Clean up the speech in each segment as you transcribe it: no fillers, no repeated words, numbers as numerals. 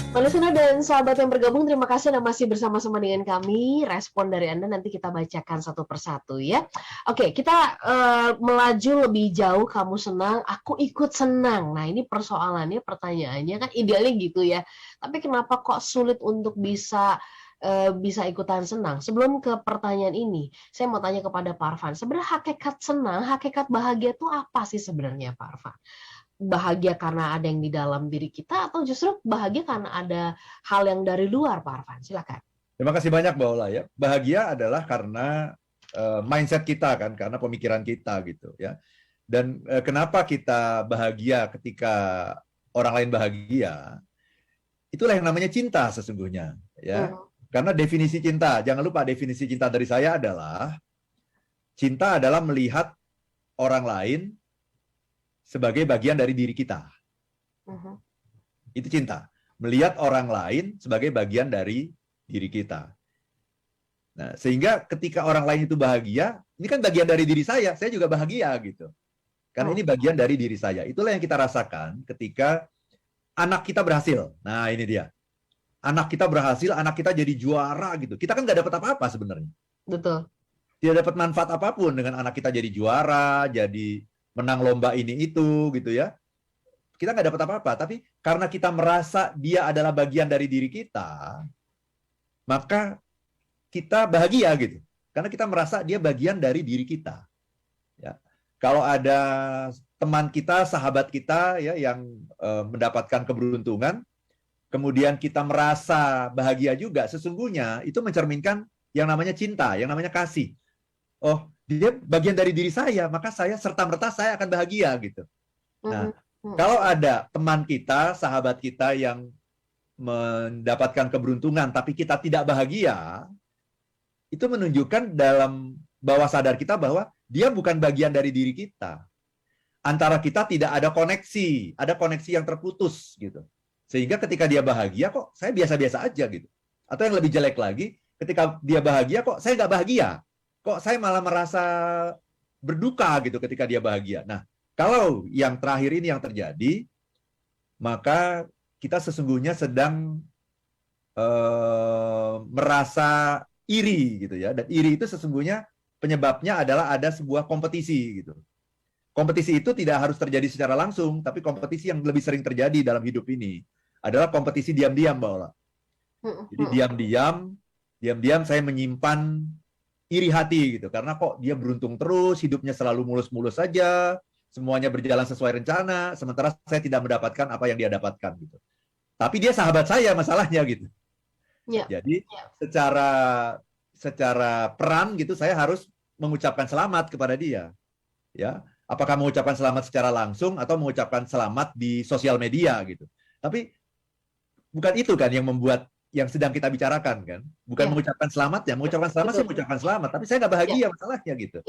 Listener dan sahabat yang bergabung, terima kasih Anda masih bersama-sama dengan kami. Respon dari Anda nanti kita bacakan satu persatu ya. Oke, kita melaju lebih jauh. Kamu senang, aku ikut senang. Nah, ini persoalannya, pertanyaannya kan idealnya gitu ya. Tapi kenapa kok sulit untuk bisa ikutan senang? Sebelum ke pertanyaan ini, saya mau tanya kepada Pak Arfan. Sebenarnya hakikat senang, hakikat bahagia itu apa sih sebenarnya, Pak Arfan? Bahagia karena ada yang di dalam diri kita atau justru bahagia karena ada hal yang dari luar, Pak Arfan? Silakan. Terima kasih banyak Mbak Ola ya. Bahagia adalah karena mindset kita kan, karena pemikiran kita gitu ya. Dan kenapa kita bahagia ketika orang lain bahagia? Itulah yang namanya cinta sesungguhnya ya. Karena definisi cinta, jangan lupa definisi cinta dari saya adalah cinta adalah melihat orang lain sebagai bagian dari diri kita. Itu cinta. Melihat orang lain sebagai bagian dari diri kita. Nah, sehingga ketika orang lain itu bahagia, ini kan bagian dari diri saya juga bahagia gitu. Karena ini bagian dari diri saya. Itulah yang kita rasakan ketika anak kita berhasil. Nah, ini dia. Anak kita berhasil, anak kita jadi juara gitu. Kita kan nggak dapat apa-apa sebenarnya. Betul. Tidak dapat manfaat apapun dengan anak kita jadi juara, jadi menang lomba ini itu gitu ya. Kita nggak dapat apa-apa, tapi karena kita merasa dia adalah bagian dari diri kita, maka kita bahagia gitu. Karena kita merasa dia bagian dari diri kita. Ya. Kalau ada teman kita, sahabat kita ya yang mendapatkan keberuntungan, kemudian kita merasa bahagia juga, sesungguhnya itu mencerminkan yang namanya cinta, yang namanya kasih. Oh, dia bagian dari diri saya, maka saya serta-merta saya akan bahagia gitu. Nah, kalau ada teman kita, sahabat kita yang mendapatkan keberuntungan tapi kita tidak bahagia, itu menunjukkan dalam bawah sadar kita bahwa dia bukan bagian dari diri kita. Antara kita tidak ada koneksi yang terputus gitu. Sehingga ketika dia bahagia kok saya biasa-biasa aja gitu. Atau yang lebih jelek lagi, ketika dia bahagia kok saya nggak bahagia. Kok saya malah merasa berduka gitu ketika dia bahagia. Nah, kalau yang terakhir ini yang terjadi, maka kita sesungguhnya sedang merasa iri gitu ya. Dan iri itu sesungguhnya penyebabnya adalah ada sebuah kompetisi gitu. Kompetisi itu tidak harus terjadi secara langsung, tapi kompetisi yang lebih sering terjadi dalam hidup ini adalah kompetisi diam-diam, Mbak Ola. Jadi diam-diam saya menyimpan iri hati gitu, karena kok dia beruntung terus, hidupnya selalu mulus-mulus saja, semuanya berjalan sesuai rencana, sementara saya tidak mendapatkan apa yang dia dapatkan gitu. Tapi dia sahabat saya masalahnya gitu. Jadi secara peran gitu saya harus mengucapkan selamat kepada dia. Ya, apakah mengucapkan selamat secara langsung atau mengucapkan selamat di sosial media gitu. Tapi bukan itu kan yang membuat yang sedang kita bicarakan kan, bukan mengucapkan selamat ya, mengucapkan selamat saya mengucapkan selamat, tapi saya nggak bahagia masalahnya gitu.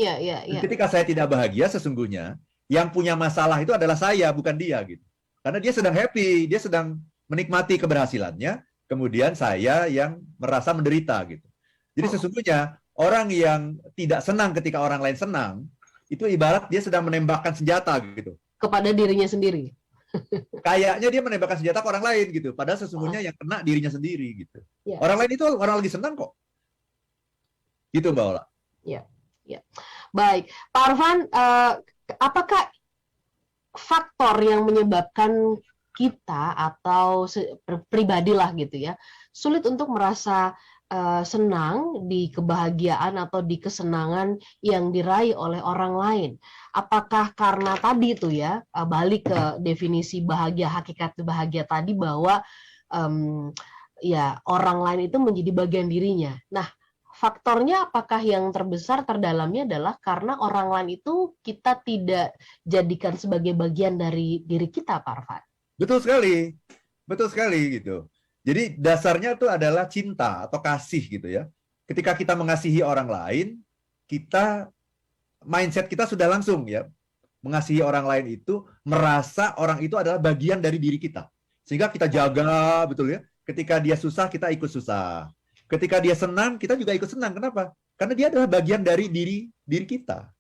Ketika saya tidak bahagia sesungguhnya yang punya masalah itu adalah saya, bukan dia gitu. Karena dia sedang happy, dia sedang menikmati keberhasilannya, kemudian saya yang merasa menderita gitu. Jadi sesungguhnya orang yang tidak senang ketika orang lain senang itu ibarat dia sedang menembakkan senjata gitu kepada dirinya sendiri. Kayaknya dia menembakkan senjata ke orang lain gitu, padahal sesungguhnya yang kena dirinya sendiri gitu. Orang lain itu orang lagi senang kok. Gitu Mbak Ola. Ya. Baik, Pak Arfan, apakah faktor yang menyebabkan kita atau pribadilah gitu ya, sulit untuk merasa senang di kebahagiaan atau di kesenangan yang diraih oleh orang lain? Apakah karena tadi tuh ya, balik ke definisi bahagia, hakikat bahagia tadi bahwa ya orang lain itu menjadi bagian dirinya. Nah, faktornya apakah yang terbesar terdalamnya adalah karena orang lain itu kita tidak jadikan sebagai bagian dari diri kita, Pak Arfan? Betul sekali gitu. Jadi dasarnya itu adalah cinta atau kasih gitu ya. Ketika kita mengasihi orang lain, mindset kita sudah langsung ya. Mengasihi orang lain itu merasa orang itu adalah bagian dari diri kita. Sehingga kita jaga betul ya. Ketika dia susah, kita ikut susah. Ketika dia senang, kita juga ikut senang. Kenapa? Karena dia adalah bagian dari diri kita.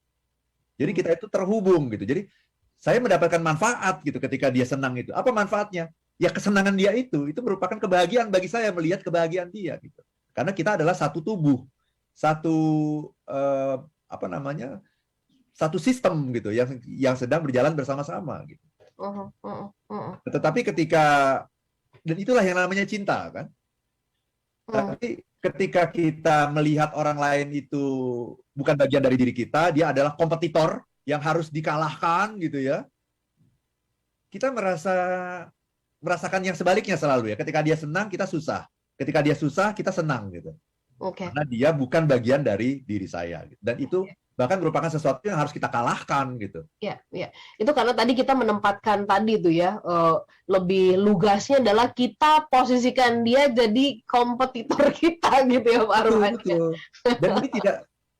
Jadi kita itu terhubung gitu. Jadi saya mendapatkan manfaat gitu ketika dia senang itu. Apa manfaatnya? ya kesenangan dia itu merupakan kebahagiaan bagi saya melihat kebahagiaan dia gitu. Karena kita adalah satu tubuh, satu apa namanya, satu sistem gitu yang sedang berjalan bersama-sama gitu. Tetapi dan itulah yang namanya cinta kan. Tapi ketika kita melihat orang lain itu bukan bagian dari diri kita, dia adalah kompetitor yang harus dikalahkan gitu ya. Kita merasakan yang sebaliknya selalu ya. Ketika dia senang, kita susah. Ketika dia susah, kita senang gitu. Karena dia bukan bagian dari diri saya. Gitu. Dan itu bahkan merupakan sesuatu yang harus kita kalahkan gitu. Ya. Itu karena tadi kita menempatkan tadi tuh ya, lebih lugasnya adalah kita posisikan dia jadi kompetitor kita gitu ya Pak Arfan. Betul. Dan ini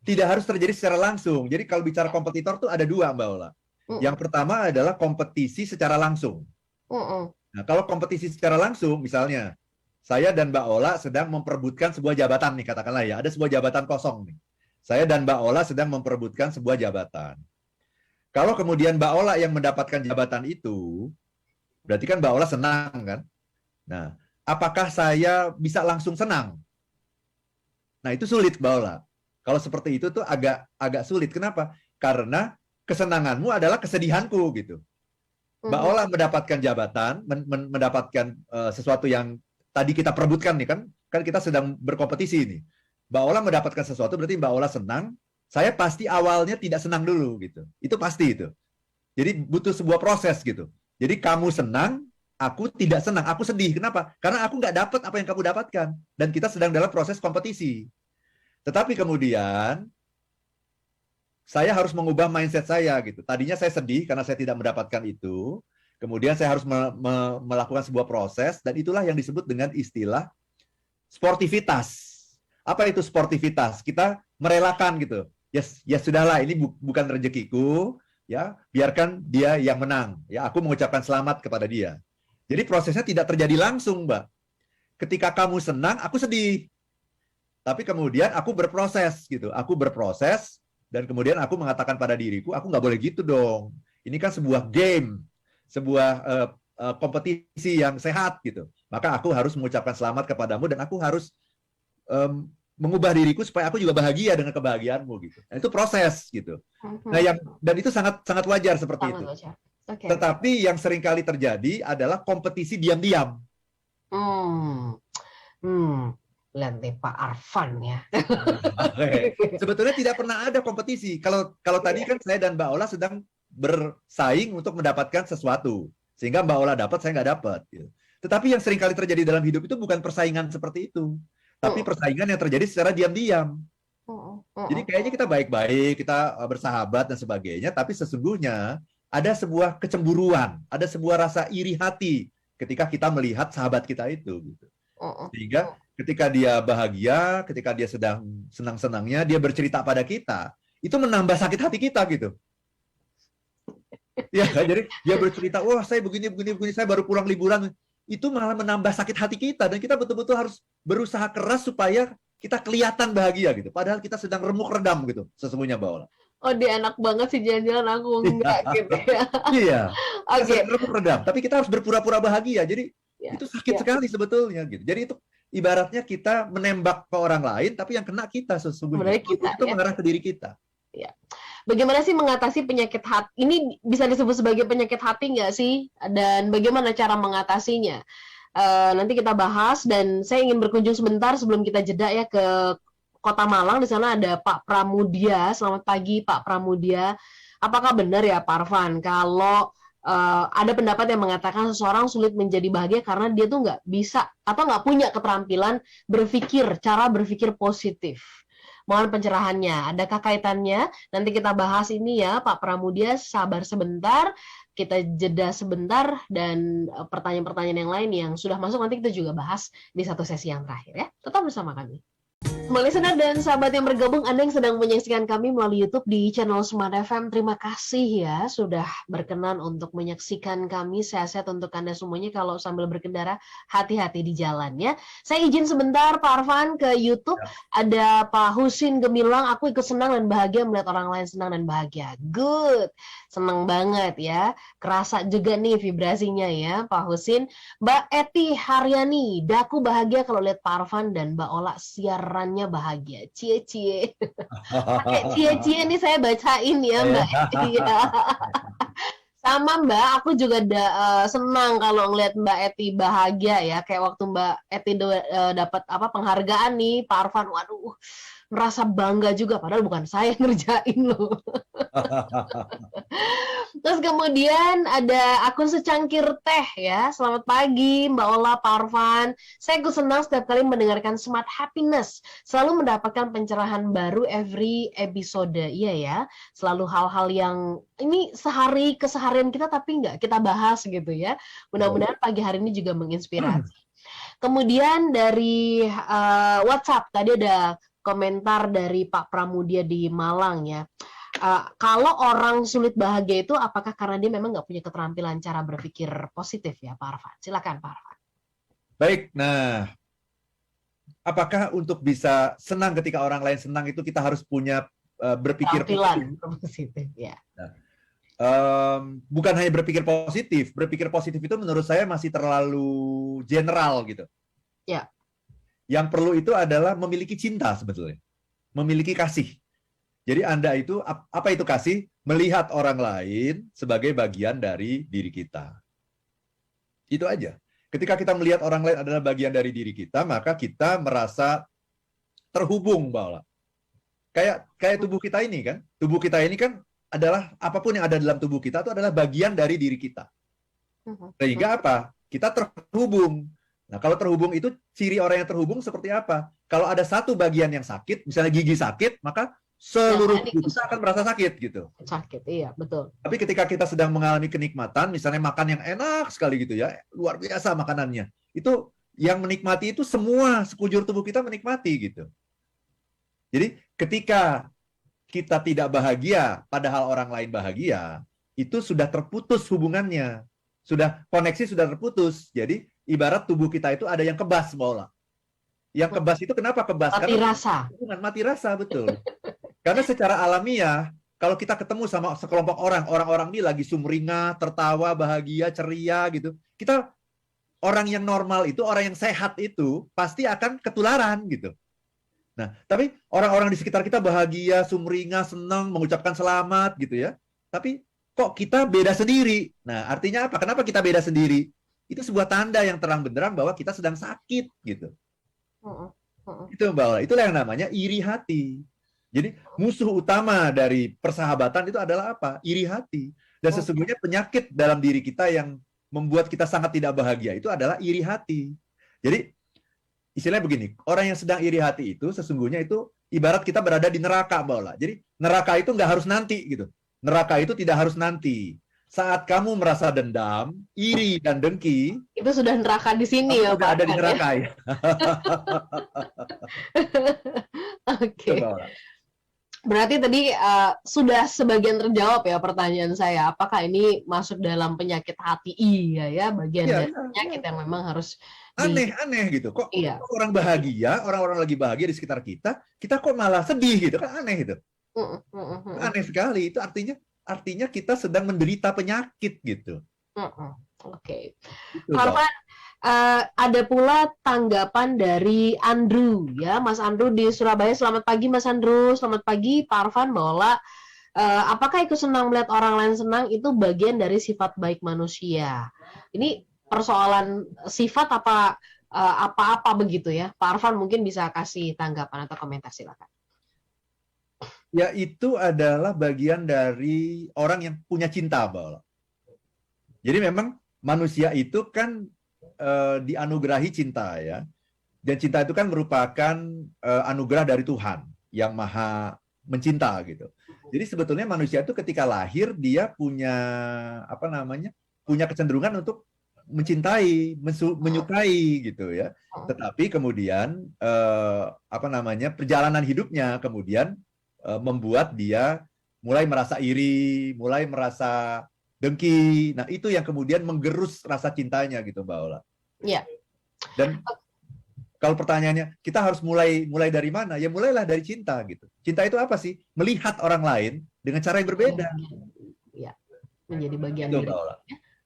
tidak harus terjadi secara langsung. Jadi kalau bicara kompetitor tuh ada dua Mbak Ola. Yang pertama adalah kompetisi secara langsung. Nah, kalau kompetisi secara langsung, misalnya saya dan Mbak Ola sedang memperebutkan sebuah jabatan nih, katakanlah ya, ada sebuah jabatan kosong nih. Saya dan Mbak Ola sedang memperebutkan sebuah jabatan. Kalau kemudian Mbak Ola yang mendapatkan jabatan itu, berarti kan Mbak Ola senang kan? Nah, apakah saya bisa langsung senang? Nah, itu sulit Mbak Ola. Kalau seperti itu tuh agak sulit. Kenapa? Karena kesenanganmu adalah kesedihanku gitu. Mbak Ola mendapatkan jabatan, mendapatkan sesuatu yang tadi kita perebutkan nih kan kita sedang berkompetisi nih. Mbak Ola mendapatkan sesuatu berarti Mbak Ola senang. Saya pasti awalnya tidak senang dulu gitu. Itu pasti itu. Jadi butuh sebuah proses gitu. Jadi kamu senang, aku tidak senang, aku sedih. Kenapa? Karena aku nggak dapat apa yang kamu dapatkan. Dan kita sedang dalam proses kompetisi. Tetapi kemudian saya harus mengubah mindset saya gitu. Tadinya saya sedih karena saya tidak mendapatkan itu. Kemudian saya harus melakukan sebuah proses dan itulah yang disebut dengan istilah sportivitas. Apa itu sportivitas? Kita merelakan gitu. Ya sudahlah, ini bukan rezekiku, ya biarkan dia yang menang. Ya aku mengucapkan selamat kepada dia. Jadi prosesnya tidak terjadi langsung, Mbak. Ketika kamu senang, aku sedih. Tapi kemudian aku berproses gitu. Aku berproses dan kemudian aku mengatakan pada diriku, aku nggak boleh gitu dong. Ini kan sebuah game, sebuah kompetisi yang sehat gitu. Maka aku harus mengucapkan selamat kepadamu dan aku harus mengubah diriku supaya aku juga bahagia dengan kebahagiaanmu gitu. Nah, itu proses gitu. Nah, dan itu sangat sangat wajar seperti itu. Okay. Tetapi yang seringkali terjadi adalah kompetisi diam-diam. Lihat nih Pak Arfan ya. Sebetulnya tidak pernah ada kompetisi. Kalau tadi kan saya dan Mbak Ola sedang bersaing untuk mendapatkan sesuatu. Sehingga Mbak Ola dapat, saya nggak dapat. Gitu. Tetapi yang seringkali terjadi dalam hidup itu bukan persaingan seperti itu. Tapi persaingan yang terjadi secara diam-diam. Jadi kayaknya kita baik-baik, kita bersahabat dan sebagainya, tapi sesungguhnya ada sebuah kecemburuan, ada sebuah rasa iri hati ketika kita melihat sahabat kita itu. Gitu. Sehingga ketika dia bahagia, ketika dia sedang senang-senangnya, dia bercerita pada kita, itu menambah sakit hati kita gitu. Ya, jadi dia bercerita, wah saya begini, saya baru pulang liburan. Itu malah menambah sakit hati kita dan kita betul-betul harus berusaha keras supaya kita kelihatan bahagia gitu. Padahal kita sedang remuk redam gitu sesungguhnya Mbak Ola. Oh dia enak banget sih jalan-jalan aku enggak gitu ya. Iya. Oke. Remuk redam, tapi kita harus berpura-pura bahagia. Jadi itu sakit sekali sebetulnya gitu. Jadi itu ibaratnya kita menembak ke orang lain tapi yang kena kita sesungguhnya. Itu mengarah ke diri kita. Ya. Bagaimana sih mengatasi penyakit hati? Ini bisa disebut sebagai penyakit hati nggak sih? Dan bagaimana cara mengatasinya? Nanti kita bahas dan saya ingin berkunjung sebentar sebelum kita jeda ya ke Kota Malang. Di sana ada Pak Pramudia. Selamat pagi Pak Pramudia. Apakah benar ya Pak Arfan kalau ada pendapat yang mengatakan seseorang sulit menjadi bahagia karena dia tuh nggak bisa atau nggak punya keterampilan cara berpikir positif? Mohon pencerahannya. Adakah kaitannya? Nanti kita bahas ini ya, Pak Pramudia. Sabar sebentar, kita jeda sebentar, dan pertanyaan-pertanyaan yang lain yang sudah masuk nanti kita juga bahas di satu sesi yang terakhir ya. Tetap bersama kami. Semua listener dan sahabat yang bergabung, Anda yang sedang menyaksikan kami melalui YouTube di channel Smart FM, terima kasih ya sudah berkenan untuk menyaksikan kami. Sehat-sehat untuk Anda semuanya. Kalau sambil berkendara, hati-hati di jalan ya. Saya izin sebentar Pak Arfan ke YouTube. Ada Pak Husin Gemilang, aku ikut senang dan bahagia melihat orang lain senang dan bahagia. Good, senang banget ya. Kerasa juga nih vibrasinya ya Pak Husin. Mbak Eti Haryani, daku bahagia kalau lihat Pak Arfan dan Mbak Ola siarannya bahagia. Cie-cie. Pakai cie-cie nih saya bacain ya Mbak Eti ya. Sama Mbak, aku juga senang kalau ngeliat Mbak Eti bahagia ya. Kayak waktu Mbak Eti dapat penghargaan nih, Pak Arfan. Waduh, merasa bangga juga. Padahal bukan saya yang ngerjain loh. Terus kemudian ada akun secangkir teh ya. Selamat pagi Mbak Ola, Pak Arfan. Saya senang setiap kali mendengarkan Smart Happiness. Selalu mendapatkan pencerahan baru every episode. Iya ya. Selalu hal-hal yang ini keseharian kita tapi nggak kita bahas gitu ya. Mudah-mudahan pagi hari ini juga menginspirasi. Kemudian dari WhatsApp tadi ada komentar dari Pak Pramudia di Malang ya. Kalau orang sulit bahagia itu apakah karena dia memang nggak punya keterampilan cara berpikir positif ya Pak Arfan? Silakan Pak Arfan. Baik, nah apakah untuk bisa senang ketika orang lain senang itu kita harus punya berpikir positif ya. Nah, bukan hanya berpikir positif itu menurut saya masih terlalu general gitu. Ya. Yang perlu itu adalah memiliki cinta sebetulnya, memiliki kasih. Jadi Anda itu, apa itu kasih? Melihat orang lain sebagai bagian dari diri kita. Itu aja. Ketika kita melihat orang lain adalah bagian dari diri kita, maka kita merasa terhubung, Mbak Ola. Kayak tubuh kita ini kan. Tubuh kita ini kan adalah, apapun yang ada dalam tubuh kita itu adalah bagian dari diri kita. Sehingga apa? Kita terhubung. Nah, kalau terhubung itu, ciri orang yang terhubung seperti apa? Kalau ada satu bagian yang sakit, misalnya gigi sakit, maka seluruh tubuh kita akan merasa sakit gitu. Sakit, iya betul. Tapi ketika kita sedang mengalami kenikmatan, misalnya makan yang enak sekali gitu ya, luar biasa makanannya, itu yang menikmati itu semua sekujur tubuh kita menikmati gitu. Jadi ketika kita tidak bahagia, padahal orang lain bahagia, itu sudah terputus hubungannya, koneksi sudah terputus. Jadi ibarat tubuh kita itu ada yang kebas, Mbak Ola. Yang kebas itu kenapa kebas? Mati rasa, betul. Karena secara alamiah, kalau kita ketemu sama sekelompok orang-orang ini lagi sumringah, tertawa, bahagia, ceria gitu. Orang yang normal itu, orang yang sehat itu, pasti akan ketularan gitu. Nah, tapi orang-orang di sekitar kita bahagia, sumringah, senang, mengucapkan selamat gitu ya. Tapi kok kita beda sendiri? Nah, artinya apa? Kenapa kita beda sendiri? Itu sebuah tanda yang terang benderang bahwa kita sedang sakit gitu. Itu Mbak Ola, itulah yang namanya iri hati. Jadi musuh utama dari persahabatan itu adalah apa? Iri hati. Dan sesungguhnya penyakit dalam diri kita yang membuat kita sangat tidak bahagia itu adalah iri hati. Jadi istilahnya begini, orang yang sedang iri hati itu sesungguhnya itu ibarat kita berada di neraka, Mbak Ola. Jadi neraka itu nggak harus nanti gitu. Neraka itu tidak harus nanti. Saat kamu merasa dendam, iri dan dengki, itu sudah neraka di sini ya, Pak. Ada di neraka ya. Oke. Berarti tadi sudah sebagian terjawab ya pertanyaan saya. Apakah ini masuk dalam penyakit hati? Iya ya, bagian dari penyakit yang memang harus aneh gitu. Kok orang bahagia, orang-orang lagi bahagia di sekitar kita kok malah sedih gitu kan, aneh gitu. Aneh sekali. Itu artinya kita sedang menderita penyakit gitu. Oke. Arfan, ada pula tanggapan dari Andrew ya, Mas Andrew di Surabaya. Selamat pagi Mas Andrew, selamat pagi Pak Arfan, Mbak Ola. Apakah ikut senang melihat orang lain senang itu bagian dari sifat baik manusia? Ini persoalan sifat apa begitu ya? Pak Arfan mungkin bisa kasih tanggapan atau komentar, silakan. Ya, itu adalah bagian dari orang yang punya cinta, Mbak Ola. Jadi memang manusia itu kan dianugerahi cinta ya, dan cinta itu kan merupakan anugerah dari Tuhan yang maha mencinta gitu. Jadi sebetulnya manusia itu ketika lahir dia punya punya kecenderungan untuk mencintai, menyukai gitu ya. Tetapi kemudian perjalanan hidupnya kemudian membuat dia mulai merasa iri, mulai merasa dengki. Nah, itu yang kemudian menggerus rasa cintanya gitu, Mbak Ola. Iya. Dan kalau pertanyaannya, kita harus mulai dari mana? Ya mulailah dari cinta gitu. Cinta itu apa sih? Melihat orang lain dengan cara yang berbeda. Ya, menjadi bagian Itu, diri. Mbak Ola.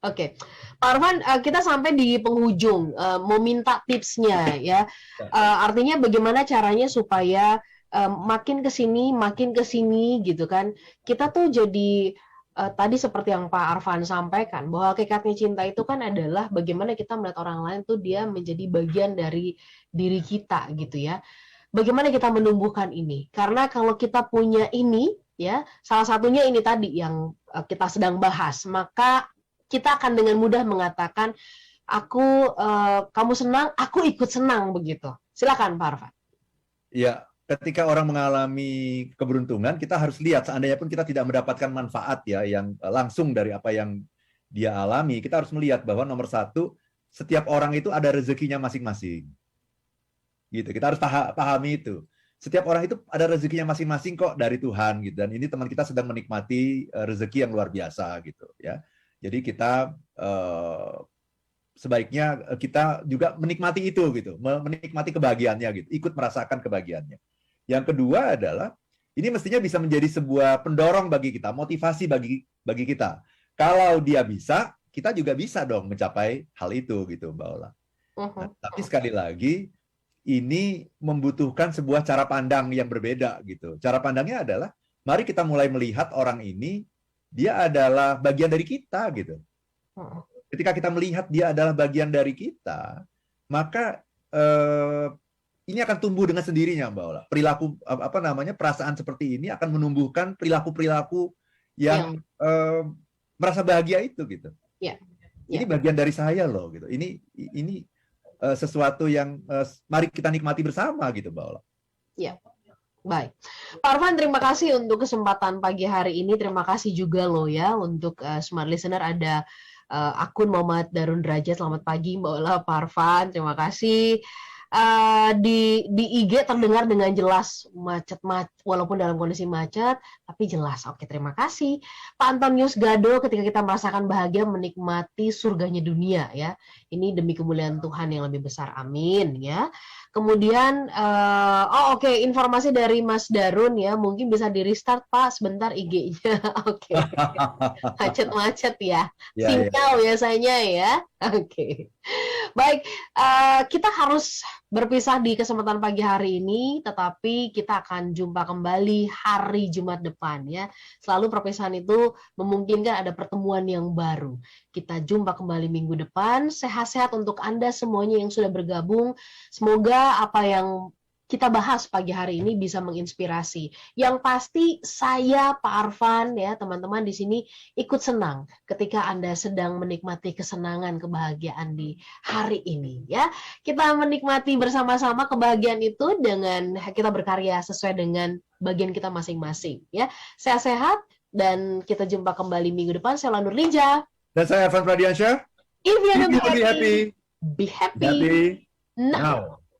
Oke, Pak Arfan, kita sampai di penghujung, mau minta tipsnya ya. Artinya bagaimana caranya supaya makin ke sini gitu kan. Kita tuh jadi tadi seperti yang Pak Arfan sampaikan bahwa hakikatnya cinta itu kan adalah bagaimana kita melihat orang lain tuh dia menjadi bagian dari diri kita gitu ya. Bagaimana kita menumbuhkan ini? Karena kalau kita punya ini ya, salah satunya ini tadi yang kita sedang bahas, maka kita akan dengan mudah mengatakan kamu senang, aku ikut senang begitu. Silakan Pak Arfan. Ya, ketika orang mengalami keberuntungan, kita harus lihat seandainya pun kita tidak mendapatkan manfaat ya yang langsung dari apa yang dia alami, kita harus melihat bahwa nomor satu, setiap orang itu ada rezekinya masing-masing. Gitu. Kita harus pahami itu. Setiap orang itu ada rezekinya masing-masing kok dari Tuhan gitu. Dan ini teman kita sedang menikmati rezeki yang luar biasa gitu ya. Jadi kita sebaiknya kita juga menikmati itu gitu, menikmati kebahagiaannya gitu, ikut merasakan kebahagiaannya. Yang kedua adalah ini mestinya bisa menjadi sebuah pendorong bagi kita, motivasi bagi kita. Kalau dia bisa, kita juga bisa dong mencapai hal itu gitu, Mbak Ola. Nah, tapi sekali lagi ini membutuhkan sebuah cara pandang yang berbeda gitu. Cara pandangnya adalah mari kita mulai melihat orang ini dia adalah bagian dari kita gitu. Ketika kita melihat dia adalah bagian dari kita, maka ini akan tumbuh dengan sendirinya, Mbak Ola. Perilaku perasaan seperti ini akan menumbuhkan perilaku-perilaku yang merasa bahagia itu gitu. Ya. Ini bagian dari saya loh gitu. Ini sesuatu yang mari kita nikmati bersama gitu, Mbak Ola. Ya. Baik, Pak Arfan, terima kasih untuk kesempatan pagi hari ini. Terima kasih juga loh ya untuk smart listener ada akun Muhammad Darun Derajat. Selamat pagi Mbak Ola, Pak Arfan. Terima kasih. Di IG terdengar dengan jelas macet walaupun dalam kondisi macet tapi jelas. Oke, terima kasih Pak Antonius Gado. Ketika kita merasakan bahagia menikmati surganya dunia ya, ini demi kemuliaan Tuhan yang lebih besar, amin ya. Kemudian oke, informasi dari Mas Darun ya, mungkin bisa di restart Pak sebentar IG-nya. Oke. Macet-macet ya, sinyal biasanya ya. Oke. Baik, kita harus berpisah di kesempatan pagi hari ini, tetapi kita akan jumpa kembali hari Jumat depan ya. Selalu perpisahan itu memungkinkan ada pertemuan yang baru. Kita jumpa kembali minggu depan. Sehat-sehat untuk Anda semuanya yang sudah bergabung. Semoga apa yang kita bahas pagi hari ini bisa menginspirasi. Yang pasti saya, Pak Arfan, ya teman-teman di sini ikut senang ketika Anda sedang menikmati kesenangan, kebahagiaan di hari ini. Ya, kita menikmati bersama-sama kebahagiaan itu dengan kita berkarya sesuai dengan bagian kita masing-masing. Ya, sehat-sehat dan kita jumpa kembali minggu depan. Saya Lanur Lija. Dan saya Arfan Pradiansyah. If you wanna be happy, be happy now.